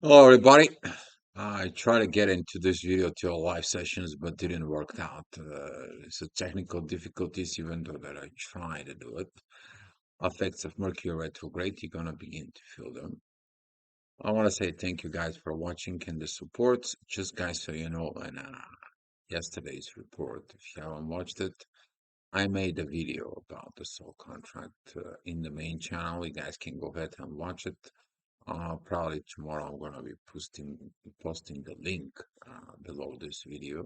Hello, everybody. I tried to get into this video to live sessions, but didn't work out. It's a technical difficulties, even though that I try to do it. Effects of Mercury retrograde, you're gonna begin to feel them. I want to say thank you guys for watching and the support. Just guys, so you know, and yesterday's report, if you haven't watched it, I made a video about the soul contract in the main channel. You guys can go ahead and watch it. Probably tomorrow I'm gonna be posting the link below this video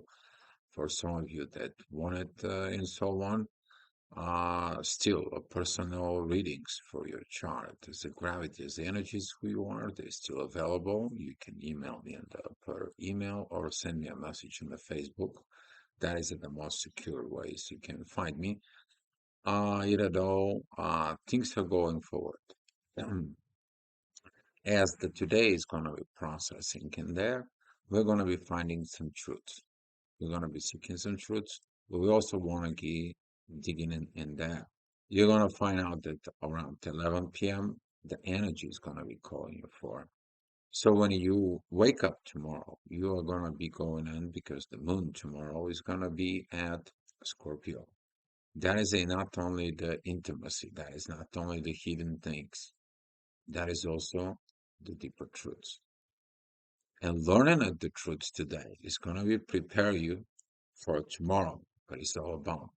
for some of you that want it and so on. Still, personal readings for your chart. As the gravity, as the energies who you are, they're still available. You can email me per email or send me a message on the Facebook. That is the most secure ways you can find me. Either though, things are going forward. As the today is going to be processing in there, we're going to be finding some truths. We're going to be seeking some truths, but we also want to keep digging in there. You're going to find out that around 11 p.m., the energy is going to be calling you for. So when you wake up tomorrow, you are going to be going in because the moon tomorrow is going to be at Scorpio. That is not only the intimacy, that is not only the hidden things, that is also the deeper truths. And learning of the truths today is going to be prepare you for tomorrow, but it's all about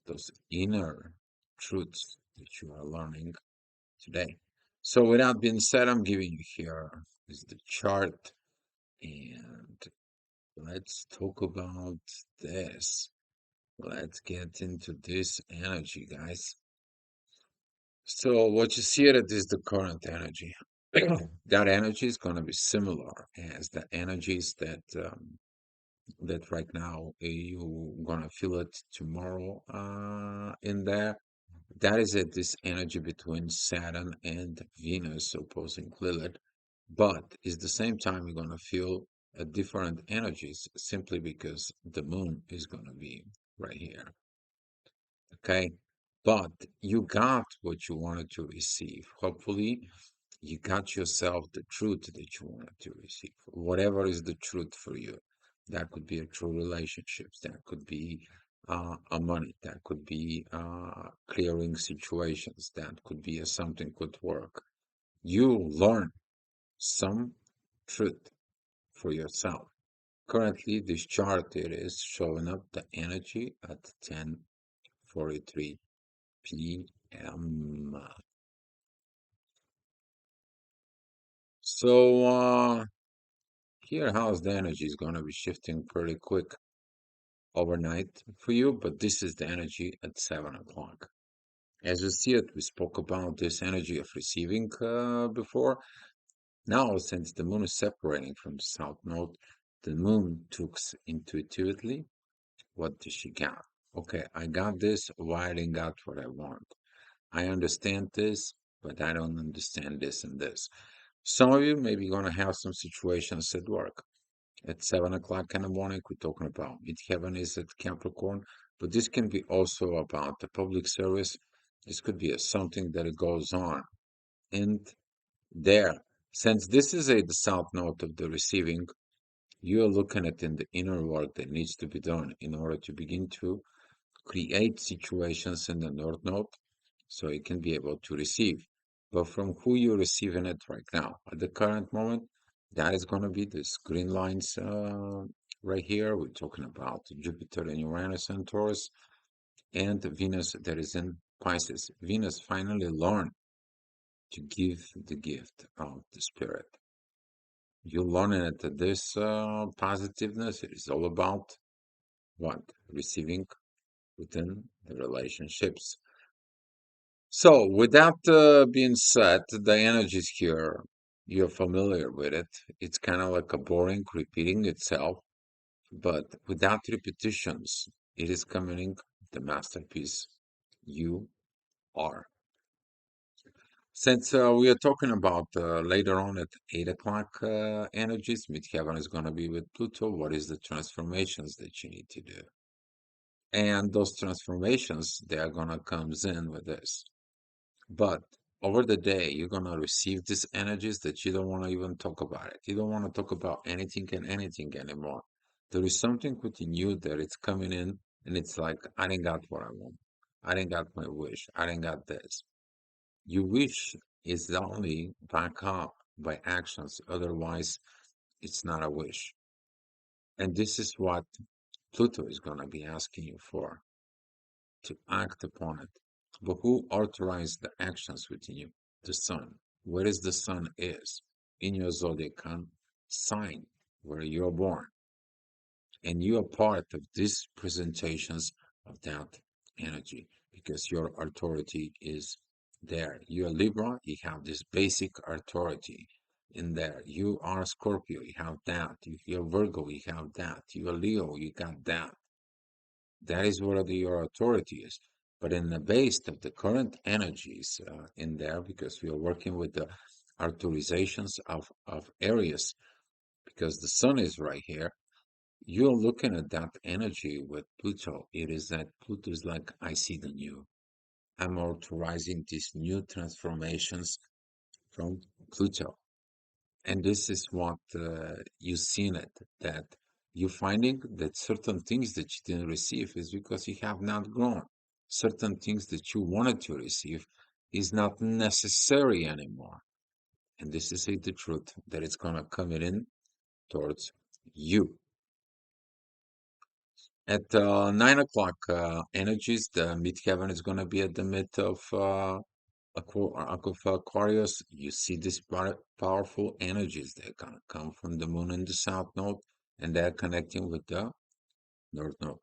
those inner truths that you are learning today. So with that being said, I'm giving you here is the chart, and let's talk about this. Let's get into this energy, guys. So what you see it is the current energy. That energy is going to be similar as the energies that right now you gonna feel it tomorrow in there. That is it, this energy between Saturn and Venus opposing Lilith, but it's the same time you're gonna feel different energies simply because the moon is gonna be right here. Okay, but you got what you wanted to receive. Hopefully, you got yourself the truth that you wanted to receive. Whatever is the truth for you. That could be a true relationships. That could be a money. That could be clearing situations. That could be a something could work. You learn some truth for yourself. Currently, this chart it is showing up the energy at 10:43 p.m. So here how's the energy is going to be shifting pretty quick overnight for you, but this is the energy at 7 o'clock. As you see it, we spoke about this energy of receiving before. Now, since the moon is separating from the south node, the moon talks intuitively. What does she got? Okay, I got this. Why I didn't got what I want? I understand this, but I don't understand this and this. Some of you may be going to have some situations at work. At 7 o'clock in the morning, we're talking about midheaven is at Capricorn, but this can be also about the public service. This could be a something that goes on. And there, since this is the south node of the receiving, you are looking at in the inner work that needs to be done in order to begin to create situations in the north node so you can be able to receive. But from who you're receiving it right now, at the current moment, that is going to be this green lines right here. We're talking about Jupiter and Uranus and Taurus and Venus that is in Pisces. Venus finally learned to give the gift of the spirit. You're learning that this positiveness is all about what? Receiving within the relationships. So, with that being said, the energies here, you're familiar with it. It's kind of like a boring repeating itself, but without repetitions, it is coming the masterpiece you are. Since we are talking about later on at 8 o'clock energies, midheaven is going to be with Pluto. What is the transformations that you need to do? And those transformations, they are going to comes in with this. But over the day, you're gonna receive these energies that you don't want to even talk about it. You don't want to talk about anything and anything anymore. There is something within you that it's coming in, and it's like, I didn't got what I want. I didn't got my wish. I didn't got this. Your wish is only back up by actions. Otherwise, it's not a wish. And this is what Pluto is gonna be asking you for, to act upon it. But who authorized the actions within you? The sun. Where is the sun is? In your zodiac sign where you're born. And you are part of these presentations of that energy because your authority is there. You're Libra, you have this basic authority in there. You are Scorpio, you have that. You're Virgo, you have that. You're Leo, you got that. That is where your authority is. But in the base of the current energies in there, because we are working with the authorizations of areas, because the sun is right here, you're looking at that energy with Pluto. It is that Pluto is like, I see the new. I'm authorizing these new transformations from Pluto. And this is what you seen it, that you're finding that certain things that you didn't receive is because you have not grown. Certain things that you wanted to receive is not necessary anymore. And this is the truth that it's going to come in towards you. At 9 o'clock energies, the midheaven is going to be at the mid of Aquarius. You see these powerful energies. They're going to come from the moon in the south node, and they're connecting with the north node.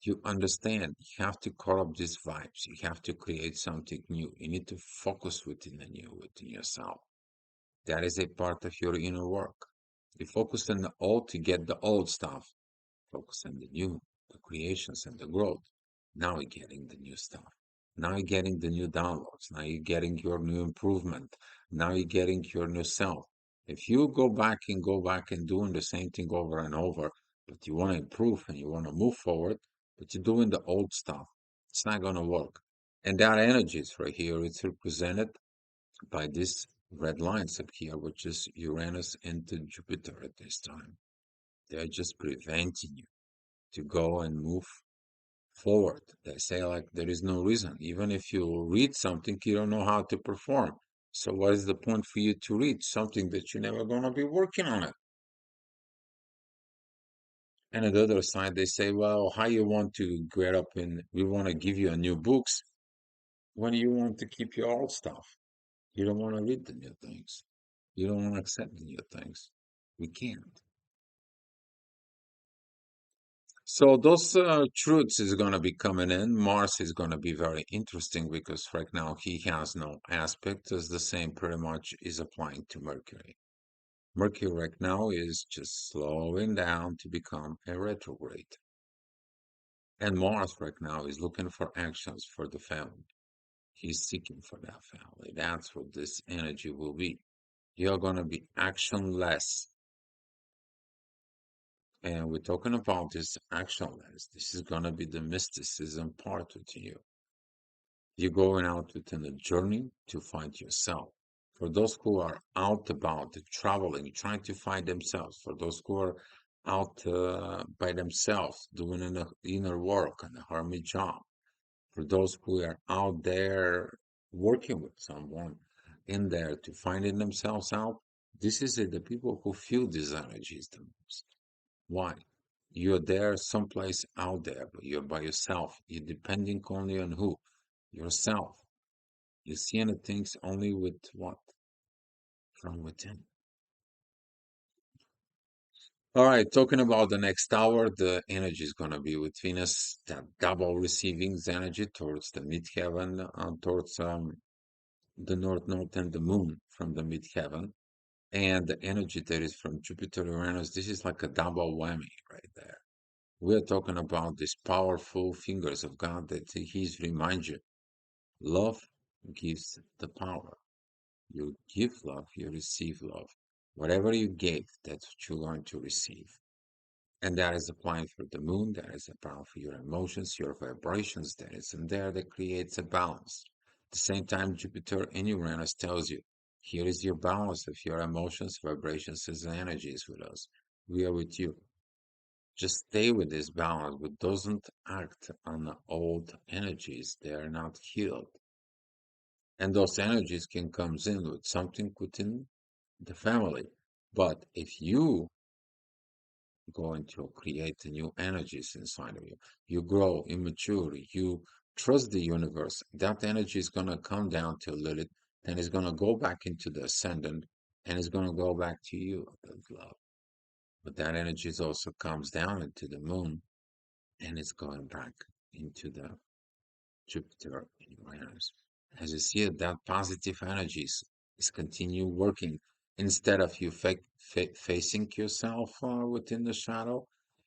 You understand, you have to call up these vibes. You have to create something new. You need to focus within the new, within yourself. That is a part of your inner work. You focus on the old to get the old stuff. Focus on the new, the creations and the growth. Now you're getting the new stuff. Now you're getting the new downloads. Now you're getting your new improvement. Now you're getting your new self. If you go back and doing the same thing over and over, but you want to improve and you want to move forward, but you're doing the old stuff, it's not going to work. And that energy is right here. It's represented by these red lines up here, which is Uranus into Jupiter at this time. They're just preventing you to go and move forward. They say like there is no reason. Even if you read something, you don't know how to perform. So what is the point for you to read something that you're never gonna be working on it? And on the other side, they say, well, how you want to get up and we want to give you a new books when you want to keep your old stuff. You don't want to read the new things. You don't want to accept the new things. We can't. So those truths is going to be coming in. Mars is going to be very interesting because right now he has no aspect as the same pretty much is applying to Mercury. Mercury right now is just slowing down to become a retrograde. And Mars right now is looking for actions for the family. He's seeking for that family. That's what this energy will be. You're going to be actionless. And we're talking about this actionless. This is going to be the mysticism part of you. You're going out within a journey to find yourself. For those who are out about traveling, trying to find themselves, for those who are out by themselves, doing an inner work and a hermit job, for those who are out there working with someone in there to finding themselves out, this is it, the people who feel these energies the most. Why? You're there someplace out there, but you're by yourself. You're depending only on who? Yourself. You see things only with what? From within. All right, talking about the next hour, the energy is going to be with Venus, that double receiving energy towards the midheaven, towards the north node and the moon from the midheaven. And the energy that is from Jupiter, Uranus, this is like a double whammy right there. We're talking about these powerful fingers of God that He's remind you. Love gives the power. You give love, you receive love. Whatever you gave, that's what you're going to receive. And that is applying for the moon, that is applying for your emotions, your vibrations, that is in there that creates a balance. the same time, Jupiter in Uranus tells you, here is your balance of your emotions, vibrations, and energies with us. We are with you. Just stay with this balance, but doesn't act on the old energies. They are not healed. And those energies can come in with something within the family. But if you going to create the new energies inside of you, you grow in maturity, you trust the universe, that energy is going to come down to Lilith, then it's going to go back into the ascendant, and it's going to go back to you, love. But that energy also comes down into the moon, and it's going back into the Jupiter in Uranus. As you see it, that positive energies is continue working instead of you facing yourself within the shadow.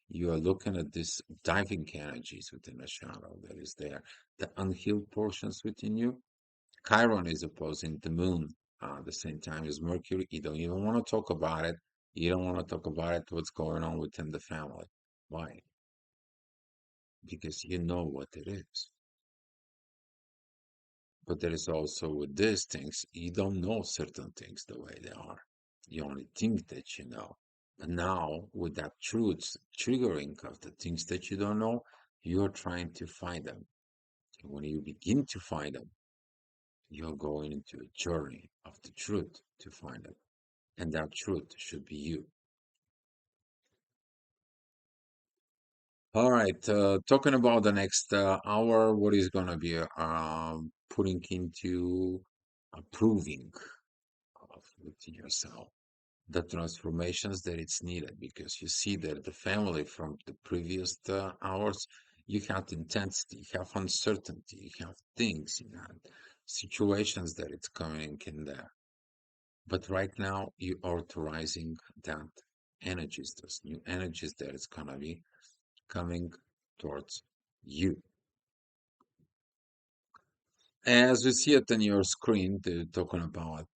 You are looking at this diving energies within the shadow that is there, the unhealed portions within you. Chiron is opposing the moon the same time as Mercury. You don't even want to talk about it. You don't want to talk about it, what's going on within the family. Why? Because you know what it is. But there is also with these things, you don't know certain things the way they are. You only think that you know. But now, with that truth triggering of the things that you don't know, you're trying to find them. And when you begin to find them, you're going into a journey of the truth to find it. And that truth should be you. All right, talking about the next hour, what is going to be putting into proving of within yourself the transformations that it's needed because you see that the family from the previous hours, you have intensity, you have uncertainty, you have things, you have situations that it's coming in there. But right now, you're authorizing that energies, those new energies that it's gonna be coming towards you. As you see it on your screen, they're talking about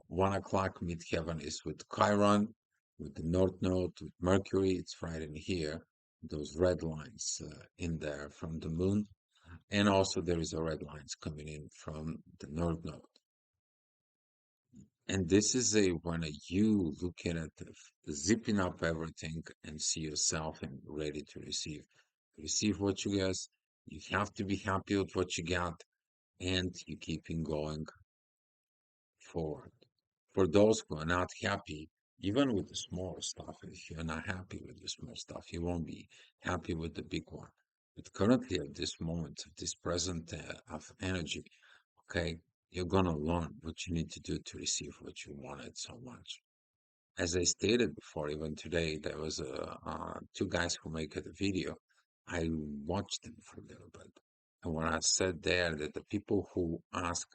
1 o'clock midheaven is with Chiron, with the North Node, with Mercury. It's right in here, those red lines in there from the moon. And also there is a red lines coming in from the North Node. And this is a when you looking at zipping up everything and see yourself and ready to receive. Receive what you get. You have to be happy with what you got and you keeping going forward. For those who are not happy, even with the small stuff, if you're not happy with the small stuff, you won't be happy with the big one. But currently, at this moment, at this present of energy, okay, you're gonna learn what you need to do to receive what you wanted so much. As I stated before, even today, there was two guys who make a video. I watched them for a little bit. And when I said there that the people who ask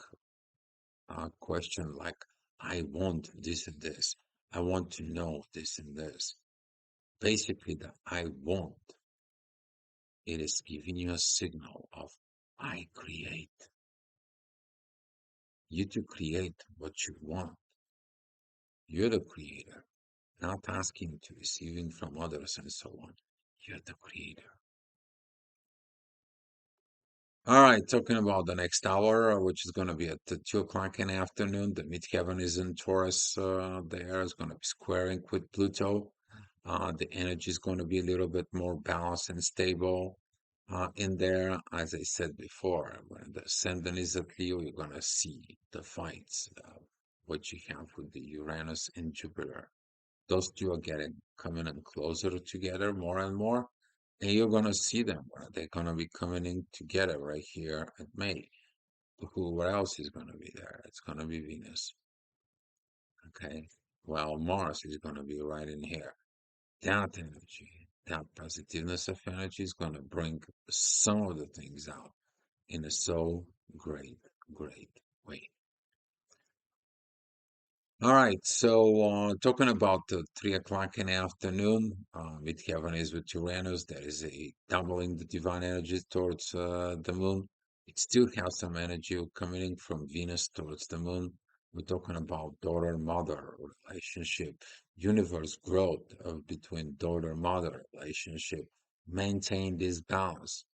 question like, I want this and this. I want to know this and this. Basically, the I want, it is giving you a signal of I create. You to create what you want. You're the creator, not asking to receiving from others and so on. You're the creator. All right, talking about the next hour, which is going to be at the 2 o'clock in the afternoon. The midheaven is in Taurus. There is going to be squaring with Pluto. The energy is going to be a little bit more balanced and stable in there. As I said before, when the ascendant is at Leo, you're going to see the fights, what you have with the Uranus and Jupiter. Those two are getting coming in closer together more and more. And you're going to see them. They're going to be coming in together right here at May. Who else is going to be there? It's going to be Venus. Okay. Well, Mars is going to be right in here. That energy, that positiveness of energy is going to bring some of the things out in a so great, great way. All right, so talking about the 3 o'clock in the afternoon, midheaven is with Uranus. There is a doubling the divine energy towards the moon. It still has some energy coming in from Venus towards the moon. We're talking about daughter-mother relationship, universe growth of between daughter-mother relationship. Maintain this balance.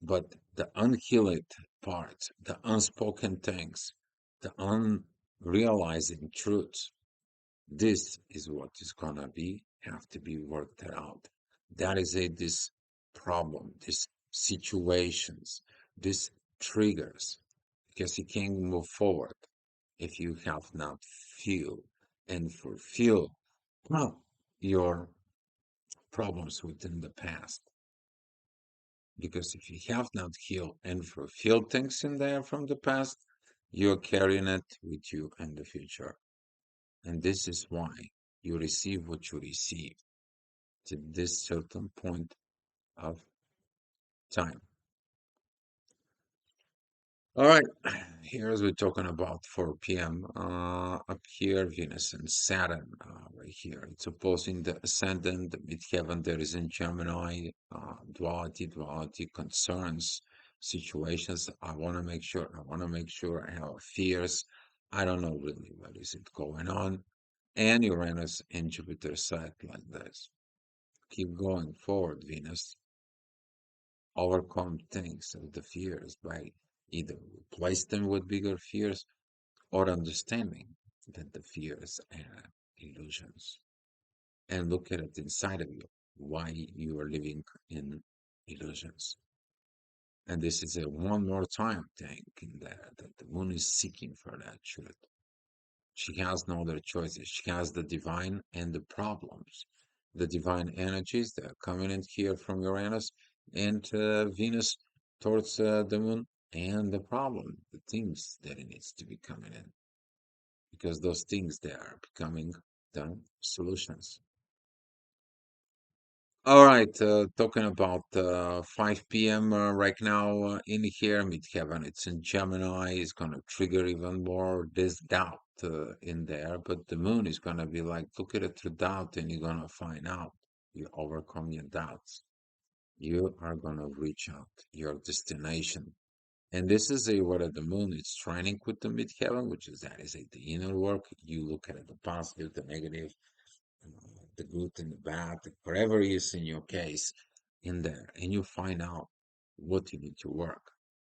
But the unhealed parts, the unspoken things, the unrealizing truths, this is what is gonna be have to be worked out. That is this problem, these situations, these triggers, because you can't move forward if you have not feel and fulfill well, your problems within the past. Because if you have not healed and fulfilled things in there from the past, you're carrying it with you in the future. And this is why you receive what you receive to this certain point of time. All right, here's we're talking about 4 p.m. Up here, Venus and Saturn, right here. It's opposing the ascendant, the midheaven that is in Gemini, duality concerns, situations. I want to make sure I have fears. I don't know really what is it going on. And Uranus and Jupiter side like this. Keep going forward, Venus. Overcome things of the fears by either replace them with bigger fears or understanding that the fears are illusions and look at it inside of you why you are living in illusions. And this is a one more time thing in there that the moon is seeking for that truth. She has no other choices. She has the divine and the problems. The divine energies that are coming in here from Uranus and Venus towards the moon, and the problem, the things that it needs to be coming in, because those things they are becoming the solutions. All right, talking about 5 p.m. Right now in here, midheaven, it's in Gemini, it's going to trigger even more this doubt in there, but the moon is going to be like, look at it through doubt, and you're going to find out. You overcome your doubts. You are going to reach out your destination. And this is a what the moon is training with the midheaven, which is that is the inner work. You look at it, the positive, the negative, the good and the bad, whatever is in your case in there, and you find out what you need to work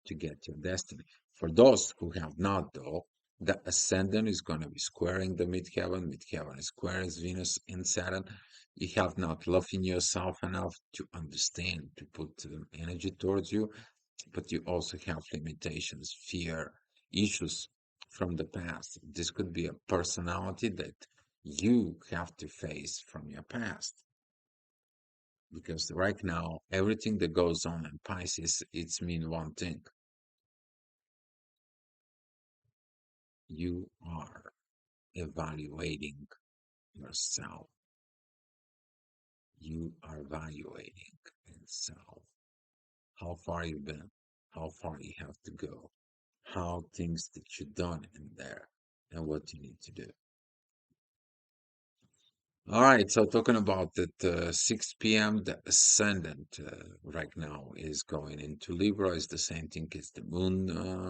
to get your destiny. For those who have not, though, the ascendant is going to be squaring the midheaven. Midheaven is squaring Venus in Saturn. You have not loved in yourself enough to understand, to put energy towards you, but you also have limitations, fear, issues from the past. This could be a personality that you have to face from your past. Because right now, everything that goes on in Pisces, it's mean one thing. You are evaluating yourself. You are evaluating yourself. How far you've been, how far you have to go, how things that you've done in there, and what you need to do. All right, so talking about that 6 p.m., the ascendant right now is going into Libra. It's the same thing as the moon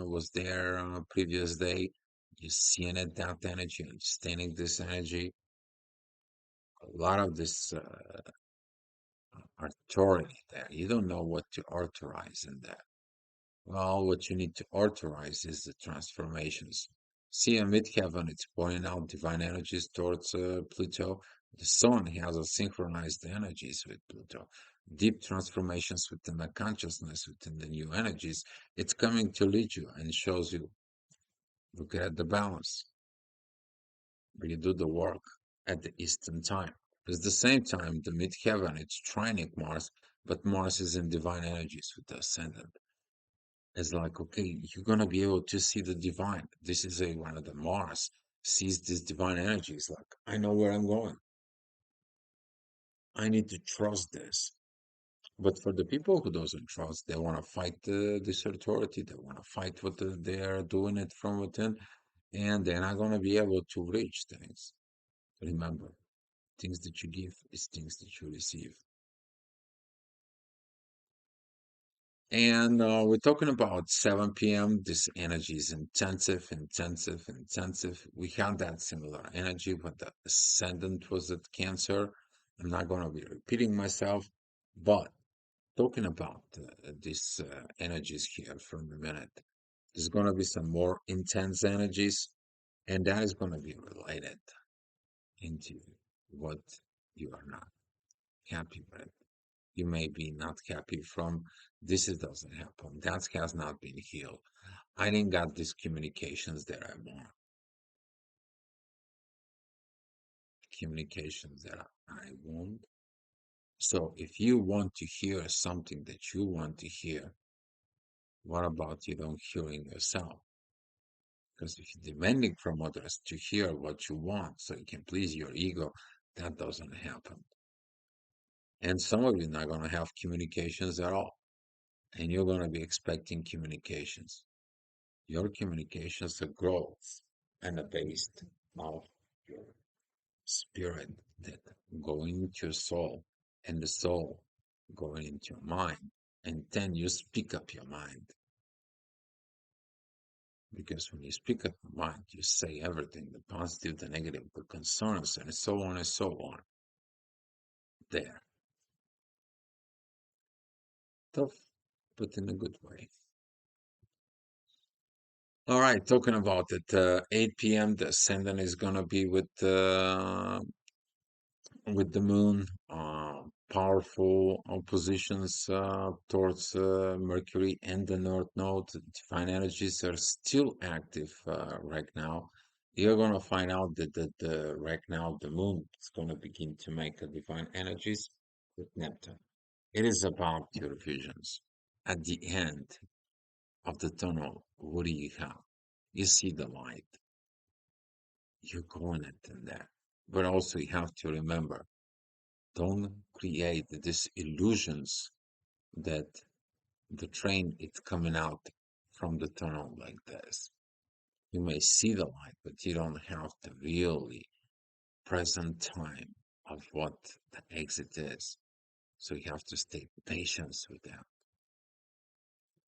was there previous day. You're seeing it, that energy, understanding this energy. A lot of this authority there. You don't know what to authorize in that. Well, what you need to authorize is the transformations. See, in midheaven, it's pointing out divine energies towards Pluto. The sun has a synchronized energies with Pluto. Deep transformations within the consciousness, within the new energies. It's coming to lead you and shows you, look at the balance. Where you do the work at the Eastern time. It's the same time, the midheaven, it's trining Mars, but Mars is in divine energies with the ascendant. It's like, okay, you're gonna be able to see the divine. This is a one of the Mars sees this divine energy. It's like, I know where I'm going. I need to trust this. But for the people who doesn't trust, they want to fight this authority. They want to fight what they are doing it from within, and they're not gonna be able to reach things. Remember, things that you give is things that you receive. And we're talking about 7 p.m. This energy is intensive, intensive, intensive. We had that similar energy when the ascendant was at Cancer. I'm not going to be repeating myself, but talking about these energies here for a minute. There's going to be some more intense energies, and that is going to be related into what you are not happy with. You may be not happy from this is doesn't happen. That has not been healed. I didn't got these communications that I want. Communications that I want. So if you want to hear something that you want to hear, what about you don't hearing yourself? Because if you're demanding from others to hear what you want so you can please your ego, that doesn't happen. And some of you are not going to have communications at all. And you're going to be expecting communications. Your communications are growth and are based of your spirit that going into your soul and the soul going into your mind. And then you speak up your mind. Because when you speak up your mind, you say everything, the positive, the negative, the concerns, and so on and so on. There. Tough, but in a good way. All right, talking about it, 8 p.m. the ascendant is gonna be with the moon, powerful oppositions towards Mercury and the North Node. Divine energies are still active right now. You're going to find out that right now the moon is going to begin to make a divine energies with Neptune. It is about your visions. At the end of the tunnel, what do you have? You see the light. You're going into that. But also you have to remember, don't create these illusions that the train is coming out from the tunnel like this. You may see the light, but you don't have the really present time of what the exit is. So you have to stay patient with that.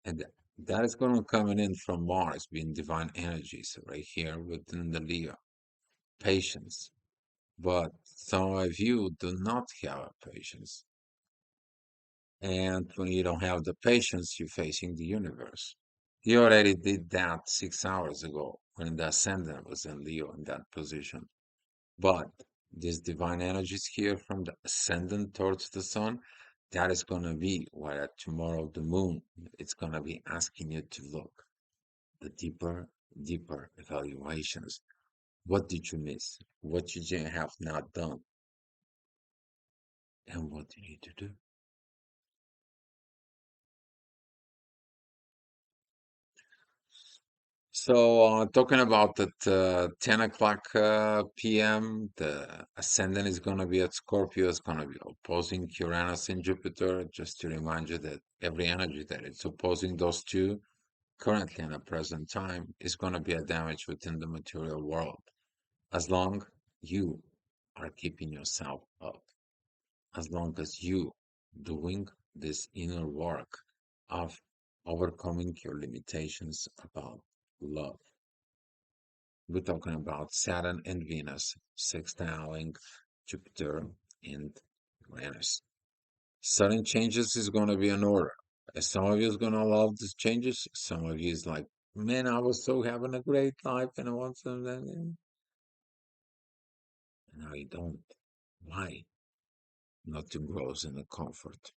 And that is going to coming in from Mars, being divine energies right here within the Leo. Patience. But some of you do not have patience. And when you don't have the patience, you're facing the universe. You already did that 6 hours ago when the ascendant was in Leo in that position. But these divine energies here from the ascendant towards the sun, that is going to be where tomorrow the moon, it's going to be asking you to look the deeper evaluations. What did you miss? What you have not done? And what do you need to do? So, talking about at 10 o'clock p.m., the ascendant is going to be at Scorpio, it's going to be opposing Uranus and Jupiter. Just to remind you that every energy that is opposing those two currently in the present time is going to be a damage within the material world. As long you are keeping yourself up, as long as you doing this inner work of overcoming your limitations about love. We're talking about Saturn and Venus sextiling Jupiter and Uranus. Sudden changes is going to be in order. Some of you is going to love these changes. Some of you is like, man, I was so having a great life and I want some. No, you don't. Why? Not to grow in the comfort.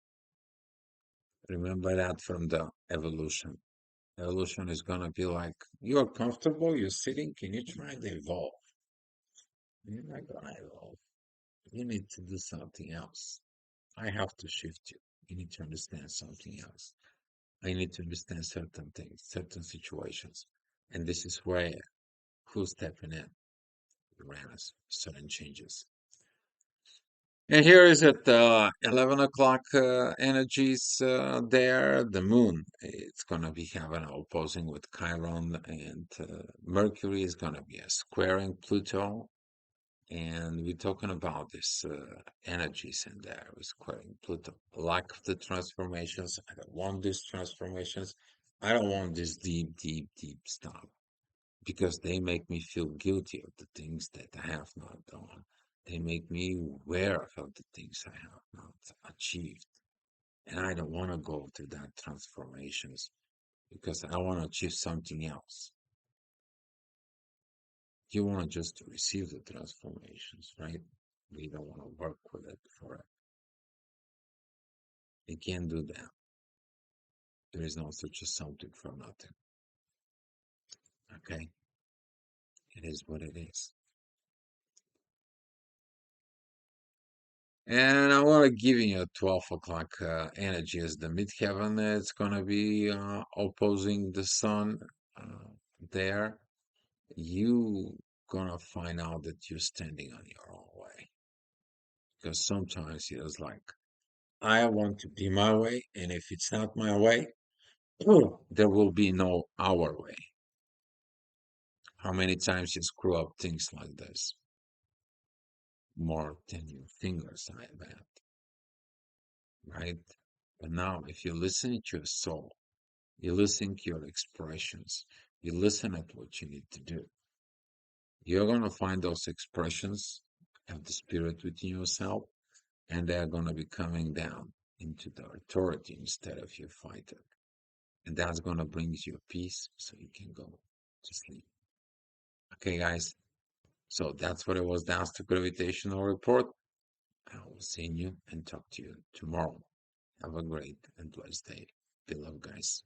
Remember that from the evolution. Evolution is going to be like, you're comfortable, you're sitting, can you try to evolve? You're not going to evolve. You need to do something else. I have to shift you. You need to understand something else. I need to understand certain things, certain situations. And this is where who's stepping in? Uranus, sudden changes. And here is at 11 o'clock energies there. The moon, it's going to be having an opposing with Chiron, and Mercury is going to be a squaring Pluto. And we're talking about this energies in there, we're squaring Pluto. Lack of the transformations. I don't want these transformations. I don't want this deep stuff because they make me feel guilty of the things that I have not done. They make me aware of the things I have not achieved. And I don't want to go through that transformations because I want to achieve something else. You want just to receive the transformations, right? You don't want to work with it for it. You can't do that. There is no such a something for nothing. Okay? It is what it is. And I want to give you a 12 o'clock energy as the midheaven. It's going to be opposing the sun there. You going to find out that you're standing on your own way. Because sometimes it's like, I want to be my way. And if it's not my way, there will be no our way. How many times you screw up things like this? More than your fingers, I bet. Right? But now, if you listen to your soul, you listen to your expressions, you listen at what you need to do, you're going to find those expressions of the spirit within yourself, and they're going to be coming down into the authority instead of you fighting. And that's going to bring you peace so you can go to sleep. Okay, guys. So that's what it was. That's the gravitational report. I will see you and talk to you tomorrow. Have a great and blessed day. Beloved guys.